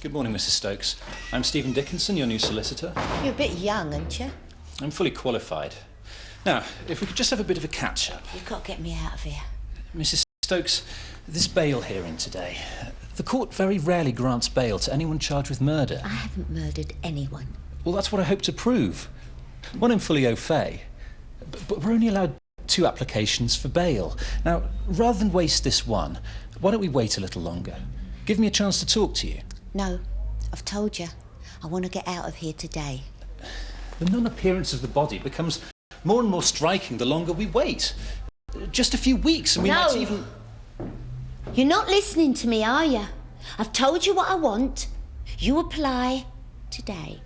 Good morning, Mrs. Stokes. I'm Stephen Dickinson, your new solicitor. You're a bit young, aren't you? I'm fully qualified. Now, if we could just have a bit of a catch-up. You've got to get me out of here. Mrs. Stokes, this bail hearing today. The court very rarely grants bail to anyone charged with murder. I haven't murdered anyone. Well, that's what I hope to prove. One, I'm fully au fait. But we're only allowed 2 applications for bail. Now, rather than waste this one, why don't we wait a little longer? Give me a chance to talk to you. No, I've told you. I want to get out of here today. The non-appearance of the body becomes more and more striking the longer we wait. Just a few weeks and we might even... You're not listening to me, are you? I've told you what I want. You apply today.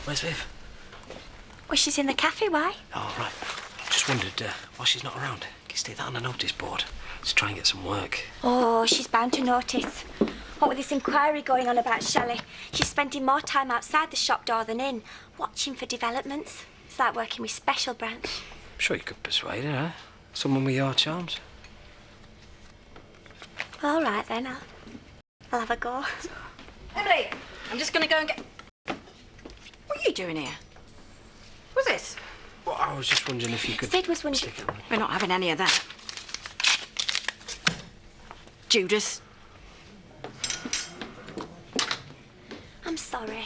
Where's Viv? Well, she's in the cafe, why? Oh, right. Just wondered why she's not around. Can you stick that on a notice board? Let's try and get some work. Oh, she's bound to notice. What with this inquiry going on about Shelley, she's spending more time outside the shop door than in, watching for developments. It's like working with Special Branch. I'm sure you could persuade her, huh? Someone with your charms. All right, then. I'll have a go. Emily, I'm just going to go and get... What are you doing here? What's this? Well, I was just wondering if you could... Sid was wondering... We're not having any of that. Judas. I'm sorry.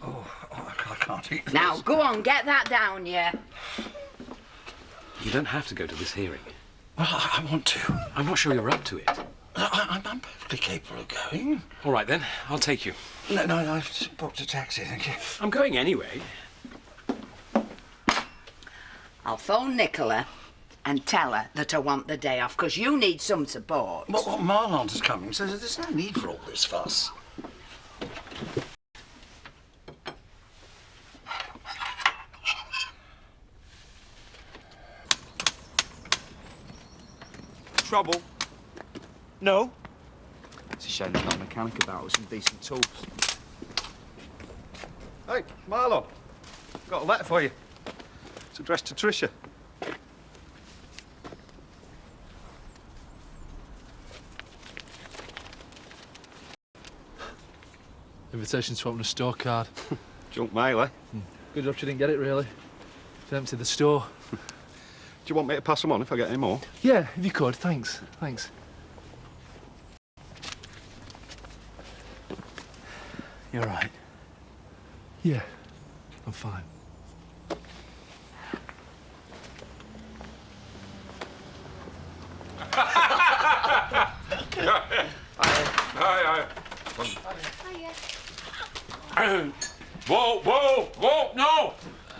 I can't eat this. Now, go on, get that down, yeah. You don't have to go to this hearing. Well, I want to. I'm not sure you're up to it. I'm perfectly capable of going. All right, then. I'll take you. No, I've booked a taxi, thank you. I'm going anyway. I'll phone Nicola and tell her that I want the day off, because you need some support. Well, Marlon is coming, so there's no need for all this fuss. Trouble? No? It's a shame there's not a mechanic about with some decent tools. Hey, Marlon. Got a letter for you. It's addressed to Tricia. Invitation to open a store card. Junk mail, eh? Good job she didn't get it, really. She emptied the store. Do you want me to pass them on if I get any more? Yeah, if you could, thanks. Thanks. You all right? Yeah, I'm fine. Whoa! No,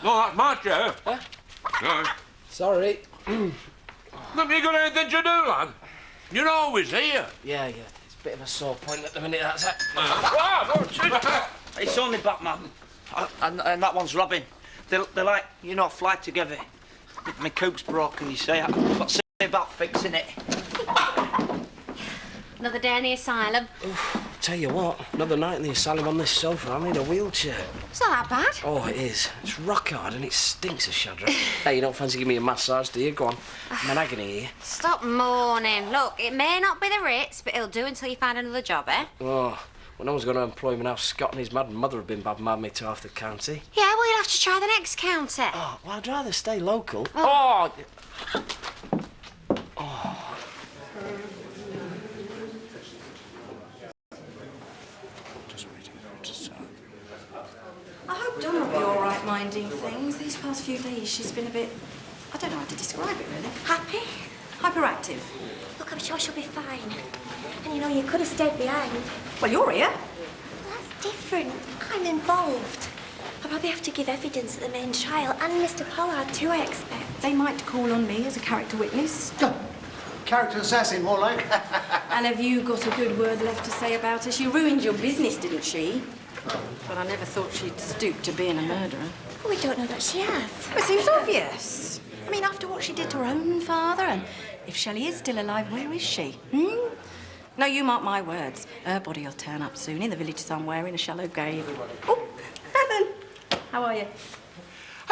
that's my chair. What? No. Sorry. Haven't you got anything to do, lad? You're always here. Yeah. It's a bit of a sore point at the minute, that's it. It's only Batman. And that one's Robin. They're like, you know, fly together. My coop's broken, you say. What say about fixing it? Another day in the asylum. Tell you what, another night in the asylum on this sofa, I need a wheelchair. It's not that bad. Oh, it is. It's rock hard and it stinks of Shadrach. Hey, you don't fancy giving me a massage, do you? Go on. I'm an agony here. Stop mourning. Look, it may not be the Ritz, but it'll do until you find another job, eh? Oh, well, no one's going to employ me now. Scott and his mad mother have been bad-mad me to half the county. Yeah, well, you'll have to try the next county. Oh, well, I'd rather stay local. Oh! I hope Donna will be all right minding things. These past few days, she's been a bit... I don't know how to describe it, really. Happy? Hyperactive. Look, I'm sure she'll be fine. And you know, you could have stayed behind. Well, you're here. Well, that's different. I'm involved. I'll probably have to give evidence at the main trial, and Mr. Pollard too, I expect. They might call on me as a character witness. Character assassin, more like. And have you got a good word left to say about her? She ruined your business, didn't she? But I never thought she'd stoop to being a murderer. Well, we don't know that she has. It seems obvious. I mean, after what she did to her own father, and if Shelley is still alive, where is she? No, you mark my words. Her body will turn up soon in the village somewhere in a shallow grave. Oh, Helen, how are you?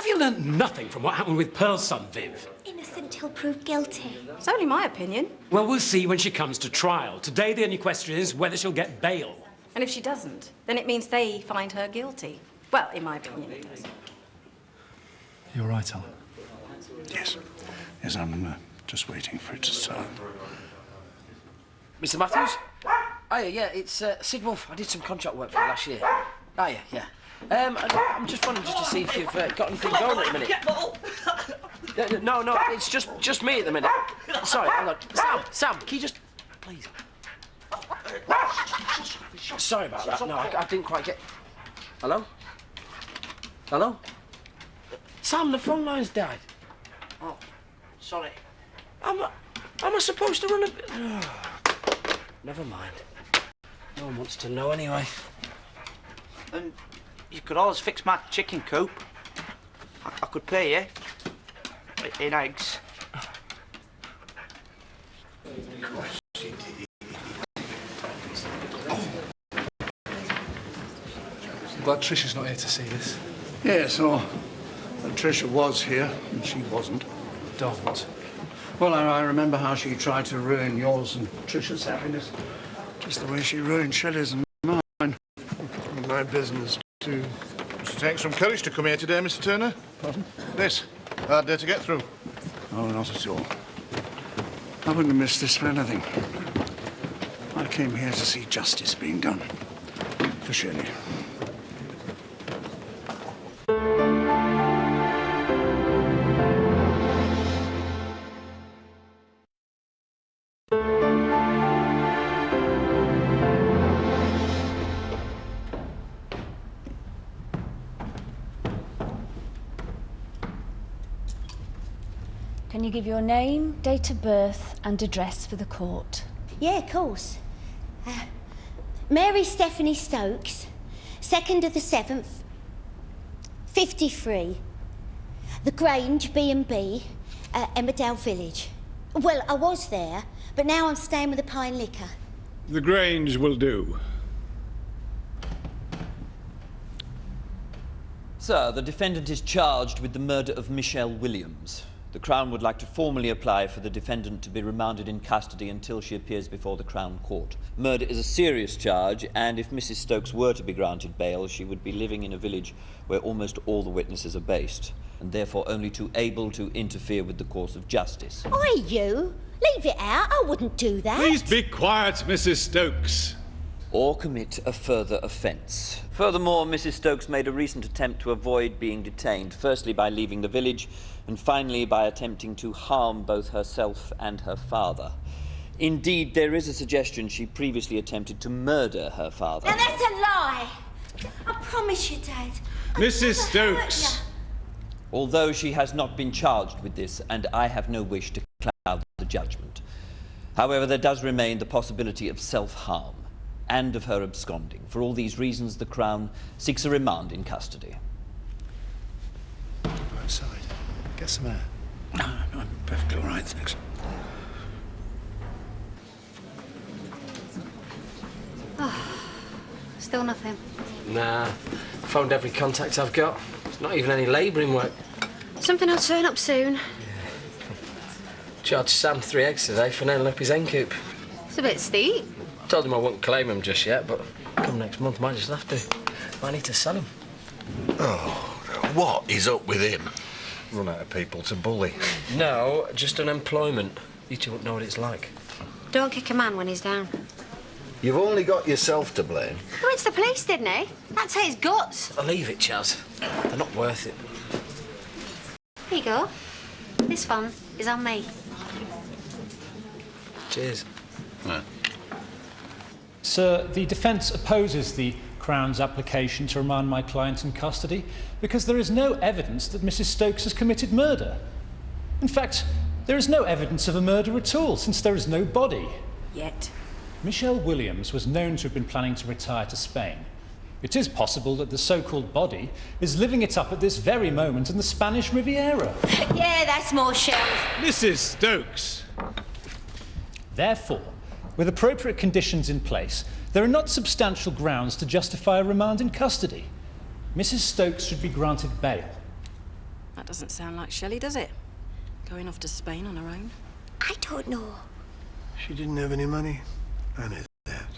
Have you learnt nothing from what happened with Pearl's son, Viv? Innocent till proved guilty. It's only my opinion. Well, we'll see when she comes to trial. Today, the only question is whether she'll get bail. And if she doesn't, then it means they find her guilty. Well, in my opinion, it does. You're right, Alan. Yes. Yes, I'm just waiting for it to start. Mr. Matthews? Hiya, yeah, it's Sid Wolf. I did some contract work for you last year. Hiya, yeah. I'm just wondering just to see if you've got anything going at the minute. No, it's just me at the minute. Sorry, hang on. Sam, can you just... Please. Sorry about that. No, I didn't quite get... Hello? Hello? Sam, the phone line's died. Oh, sorry. Am I supposed to run a... Oh, never mind. No one wants to know anyway. And you could always fix my chicken coop. I could pay you in eggs. I'm glad Trisha's not here to see this. Yes, or Trisha was here, and she wasn't. Don't. Well, I remember how she tried to ruin yours and Trisha's happiness, just the way she ruined Shelley's and mine. My business, too. Must take some courage to come here today, Mr. Turner. Pardon? This. Hard day to get through. Oh, not at all. I wouldn't miss this for anything. I came here to see justice being done for Shelley. Can you give your name, date of birth and address for the court? Yeah, of course. Mary Stephanie Stokes, 2nd of the 7th, 53. The Grange, B&B, Emmerdale Village. Well, I was there, but now I'm staying with the Pine Liquor. The Grange will do. Sir, the defendant is charged with the murder of Michelle Williams. The Crown would like to formally apply for the defendant to be remanded in custody until she appears before the Crown Court. Murder is a serious charge, and if Mrs. Stokes were to be granted bail, she would be living in a village where almost all the witnesses are based, and therefore only too able to interfere with the course of justice. Oi, you! Leave it out, I wouldn't do that. Please be quiet, Mrs. Stokes. Or commit a further offence. Furthermore, Mrs. Stokes made a recent attempt to avoid being detained, firstly by leaving the village, and finally by attempting to harm both herself and her father. Indeed, there is a suggestion she previously attempted to murder her father. Now that's a lie! I promise you, Dad. Mrs. Stokes! Although she has not been charged with this, and I have no wish to cloud the judgment. However, there does remain the possibility of self-harm and of her absconding. For all these reasons, the Crown seeks a remand in custody. Go outside. Get some air. No, I'm perfectly all right, thanks. Still nothing. Nah, phoned every contact I've got. It's not even any labouring work. Something will turn up soon. Charged Sam 3 eggs today for nailing up his hen coop. It's a bit steep. Told him I wouldn't claim him just yet, but come next month, might just have to. Might need to sell him. Oh, what is up with him? Run out of people to bully. No, just unemployment. You two won't know what it's like. Don't kick a man when he's down. You've only got yourself to blame. Well, it's the police, didn't he? That's his guts. I'll leave it, Chaz. They're not worth it. Here you go. This one is on me. Cheers. Yeah. Sir, the defence opposes the Crown's application to remand my client in custody because there is no evidence that Mrs. Stokes has committed murder. In fact, there is no evidence of a murder at all, since there is no body. Yet. Michelle Williams was known to have been planning to retire to Spain. It is possible that the so-called body is living it up at this very moment in the Spanish Riviera. Yeah, that's more shells. Mrs. Stokes. Therefore, with appropriate conditions in place, there are not substantial grounds to justify a remand in custody. Mrs. Stokes should be granted bail. Doesn't sound like Shelley, does it? Going off to Spain on her own. I don't know. She didn't have any money. I know that.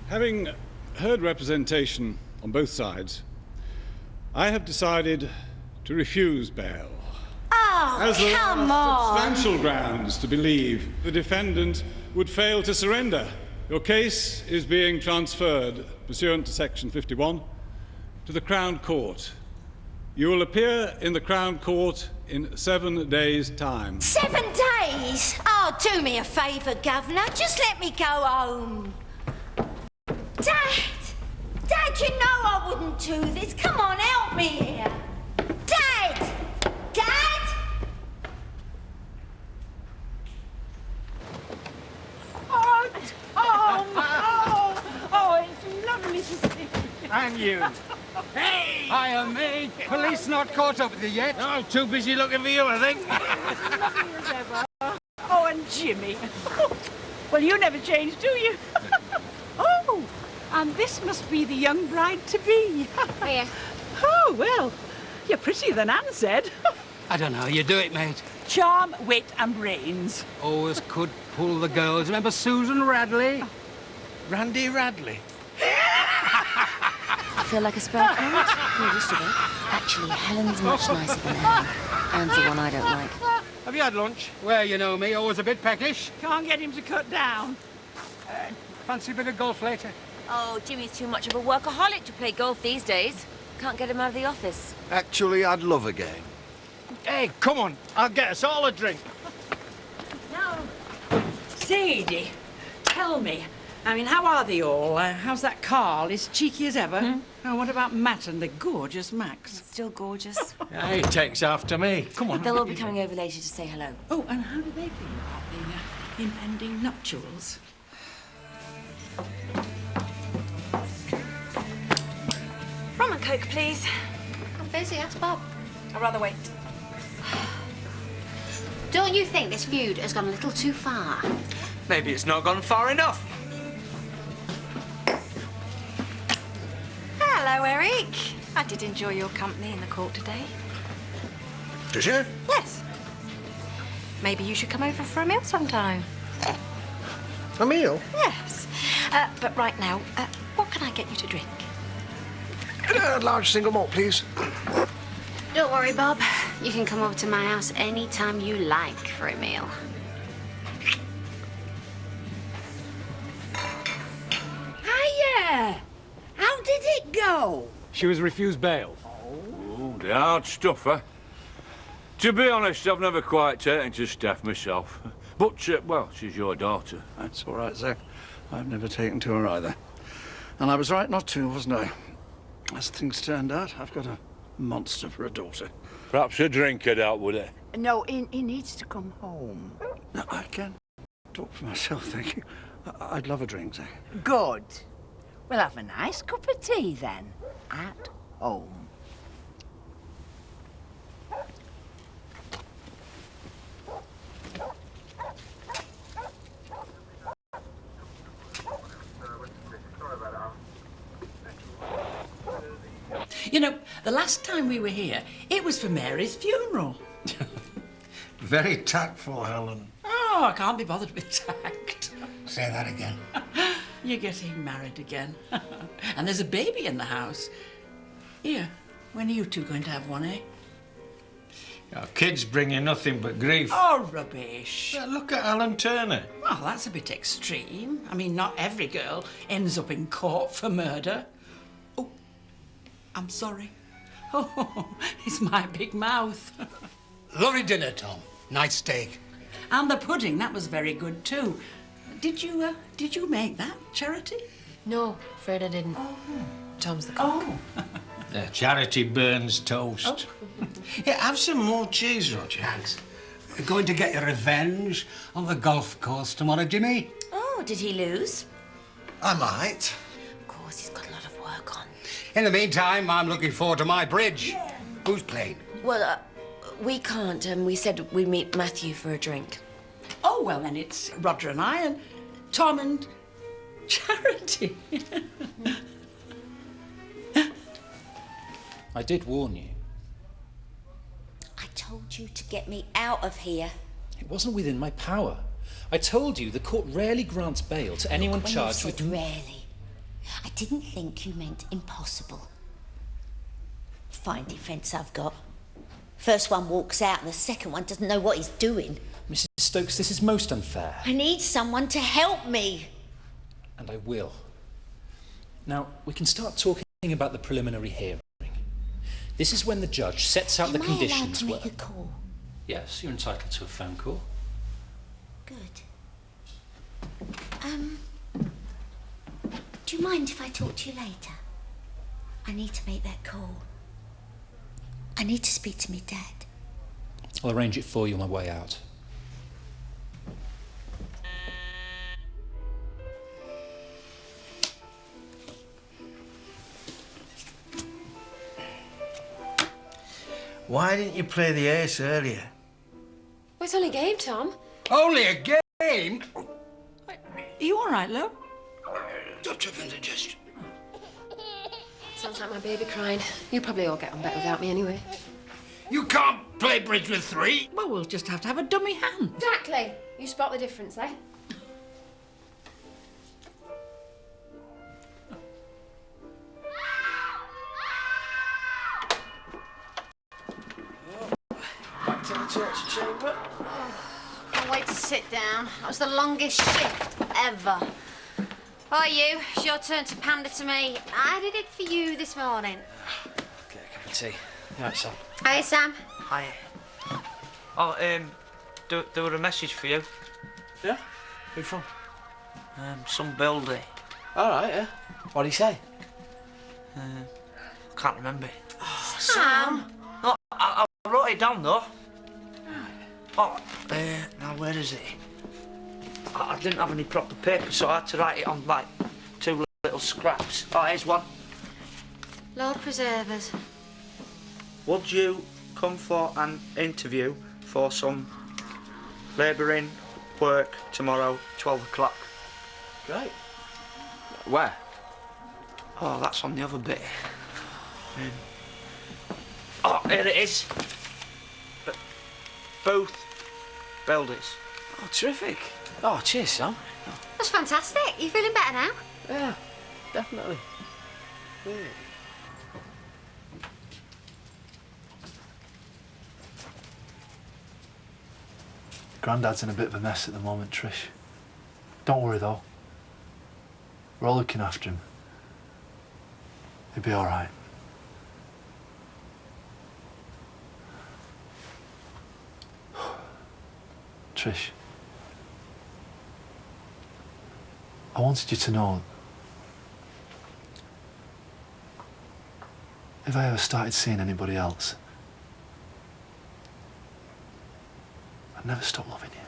Having heard representation on both sides, I have decided to refuse bail. Oh, As there come are on! substantial grounds to believe the defendant would fail to surrender. Your case is being transferred, pursuant to Section 51, to the Crown Court. You will appear in the Crown Court in 7 days' time. 7 days? Oh, do me a favour, Governor. Just let me go home. Dad! Dad, you know I wouldn't do this. Come on, help me here. Dad! Dad! Oh, Tom! Oh, it's lovely to see you. And you. Hey! Hiya, me. Police not caught up with you yet? Oh, too busy looking for you, I think. Lovely as ever. Oh, and Jimmy. Well, you never change, do you? Oh, and this must be the young bride-to-be. Hiya. Oh, well, you're prettier than Anne said. I don't know how you do it, mate. Charm, wit, and brains. Always could pull the girls. Remember Susan Radley? Randy Radley. I feel like a spare part? No, just a bit. Actually, Helen's much nicer than Anne. Anne's the one I don't like. Have you had lunch? Well, you know me, always a bit peckish. Can't get him to cut down. Fancy a bit of golf later? Oh, Jimmy's too much of a workaholic to play golf these days. Can't get him out of the office. Actually, I'd love a game. Hey, come on. I'll get us all a drink. No. Sadie, tell me. I mean, how are they all? How's that Carl? Is cheeky as ever? Oh, what about Matt and the gorgeous Max? Still gorgeous. Yeah, he takes after me. Come on. They'll all be coming over later to say hello. Oh, and how do they feel about the impending nuptials? Rum and Coke, please. I'm busy, ask Bob. I'd rather wait. Don't you think this feud has gone a little too far? Maybe it's not gone far enough. Hello, Eric. I did enjoy your company in the court today. Did you? Yes. Maybe you should come over for a meal sometime. A meal? Yes. But right now, what can I get you to drink? A large single malt, please. Don't worry, Bob. You can come over to my house any time you like for a meal. Hiya! How did it go? She was refused bail. Oh, the hard stuff, eh? To be honest, I've never quite taken to Steph myself. But, well, she's your daughter. That's all right, Zach. I've never taken to her either. And I was right not to, wasn't I? As things turned out, I've got a monster for a daughter. Perhaps a drink would help with it. No, he needs to come home. No, I can talk for myself, thank you. I'd love a drink, Zach. Good. We'll have a nice cup of tea then, at home. You know, the last time we were here, it was for Mary's funeral. Very tactful, Helen. Oh, I can't be bothered with tact. Say that again. You're getting married again. And there's a baby in the house. Here, when are you two going to have one, eh? Our kids bring you nothing but grief. Oh, rubbish. Yeah, look at Alan Turner. Well, that's a bit extreme. I mean, not every girl ends up in court for murder. Oh, I'm sorry. Oh, it's my big mouth. Lovely dinner, Tom. Nice steak. And the pudding, that was very good too. Did you make that, Charity? No, afraid I didn't. Oh. Tom's the cook. Oh. Charity burns toast. Oh. Yeah, have some more cheese, Roger. Thanks. You're going to get your revenge on the golf course tomorrow, Jimmy? Oh, did he lose? I might. Of course, he's got a lot of work on. In the meantime, I'm looking forward to my bridge. Yeah. Who's playing? Well, we can't. We said we'd meet Matthew for a drink. Oh, well, then it's Roger and I and Tom and Charity. I did warn you. told you to get me out of here. It wasn't within my power. I told you the court rarely grants bail to anyone charged with... Rarely. I didn't think you meant impossible. Fine defence I've got. First one walks out and the second one doesn't know what he's doing. Mrs. Stokes, this is most unfair. I need someone to help me. And I will. Now, we can start talking about the preliminary hearing. This is when the judge sets out the conditions. Am I allowed to make a call? Yes, you're entitled to a phone call. Good. Do you mind if I talk to you later? I need to make that call. I need to speak to me dad. I'll arrange it for you on my way out. Why didn't you play the ace earlier? Well, it's only a game, Tom. Only a game? Are you all right, love? Dr. Vindigest. Sounds like my baby crying. You probably all get on better without me anyway. You can't play bridge with three. Well, we'll just have to have a dummy hand. Exactly. You spot the difference, eh? Back to the torture chamber. Can't wait to sit down. That was the longest shift ever. Right, you. It's your turn to pander to me. I did it for you this morning. Get a cup of tea. Right, Sam. Hey, Sam. Hi. Oh, there were a message for you. Yeah? Who from? Some builder. All right, yeah. What'd he say? Can't remember. Oh, Sam. No, I wrote it down, though. Oh, now where is it? I didn't have any proper paper, so I had to write it on, like, 2 little scraps. Oh, here's one. Lord preserve us. Would you come for an interview for some labouring work tomorrow, 12 o'clock? Great. Where? Oh, that's on the other bit. Oh, here it is. Both builders. Oh, terrific. Oh, cheers, Sam. That's fantastic. You feeling better now? Yeah, definitely. Yeah. Grandad's in a bit of a mess at the moment, Trish. Don't worry, though. We're all looking after him. He'll be all right. Trish, I wanted you to know if I ever started seeing anybody else, I'd never stop loving you.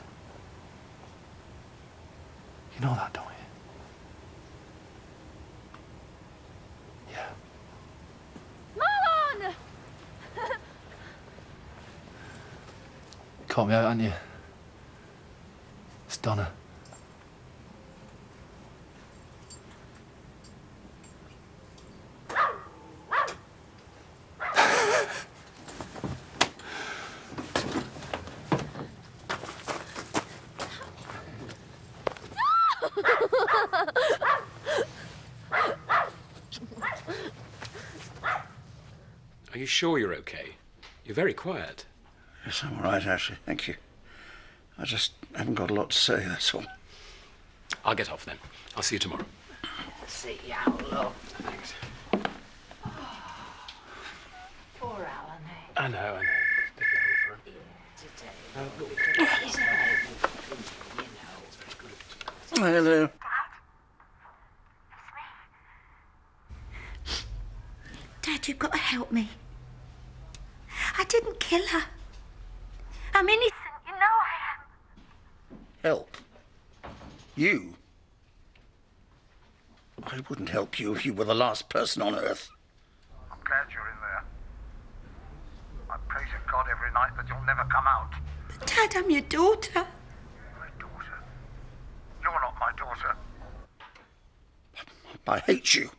You know that, don't you? Yeah. Marlon! Caught me out, hadn't you? It's Donna. Are you sure you're okay? You're very quiet. Yes, I'm all right, actually. Thank you. I just haven't got a lot to say, that's all. I'll get off then. I'll see you tomorrow. See you out, love. Thanks. Poor Alan, eh? I know. Hello. Dad, you've got to help me. I didn't kill her. I'm innocent, you know I am. Help? You? I wouldn't help you if you were the last person on Earth. I'm glad you're in there. I pray to God every night that you'll never come out. But Dad, I'm your daughter. My daughter? You're not my daughter. I hate you.